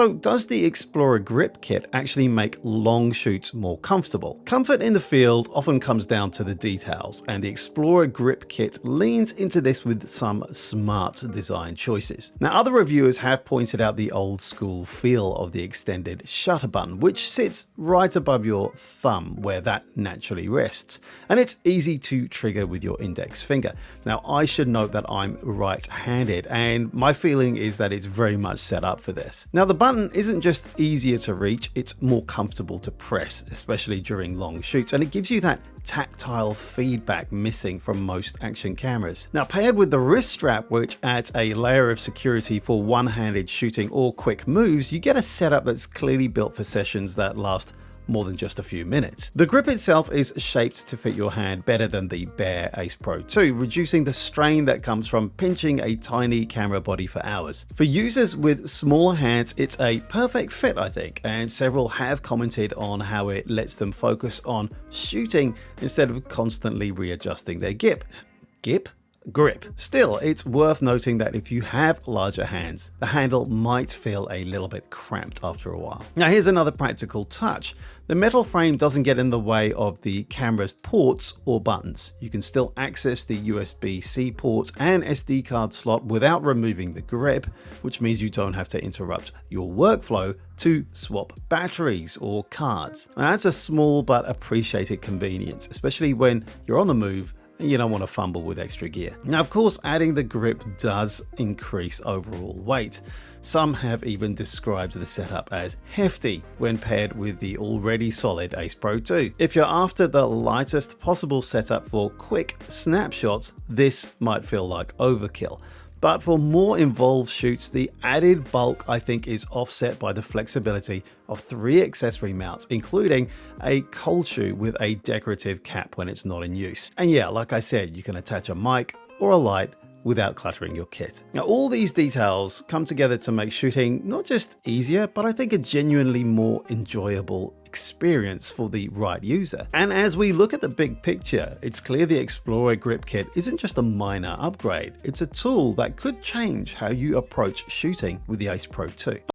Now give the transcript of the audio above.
So does the Explorer grip kit actually make long shoots more comfortable? Comfort in the field often comes down to the details, and the Explorer grip kit leans into this with some smart design choices. Now, other reviewers have pointed out the old school feel of the extended shutter button, which sits right above your thumb where that naturally rests, and it's easy to trigger with your index finger. Now, I should note that I'm right-handed, and my feeling is that it's very much set up for this. Now, the button isn't just easier to reach, it's more comfortable to press, especially during long shoots, and it gives you that tactile feedback missing from most action cameras. Now, paired with the wrist strap, which adds a layer of security for one-handed shooting or quick moves, you get a setup that's clearly built for sessions that last more than just a few minutes. The grip itself is shaped to fit your hand better than the bare Ace Pro 2, reducing the strain that comes from pinching a tiny camera body for hours. For users with smaller hands, it's a perfect fit, I think, and several have commented on how it lets them focus on shooting instead of constantly readjusting their grip. Still, it's worth noting that if you have larger hands, the handle might feel a little bit cramped after a while. Now, here's another practical touch. The metal frame doesn't get in the way of the camera's ports or buttons. You can still access the USB-C port and SD card slot without removing the grip, which means you don't have to interrupt your workflow to swap batteries or cards. Now, that's a small but appreciated convenience, especially when you're on the move and you don't want to fumble with extra gear. Now, of course, adding the grip does increase overall weight. Some have even described the setup as hefty when paired with the already solid Ace Pro 2. If you're after the lightest possible setup for quick snapshots, this might feel like overkill. But for more involved shoots, the added bulk I think is offset by the flexibility of 3 accessory mounts, including a cold shoe with a decorative cap when it's not in use. And yeah, like I said, you can attach a mic or a light without cluttering your kit. Now, all these details come together to make shooting not just easier, but I think a genuinely more enjoyable experience for the right user. And as we look at the big picture, it's clear the Explorer grip kit isn't just a minor upgrade. It's a tool that could change how you approach shooting with the Ace Pro 2.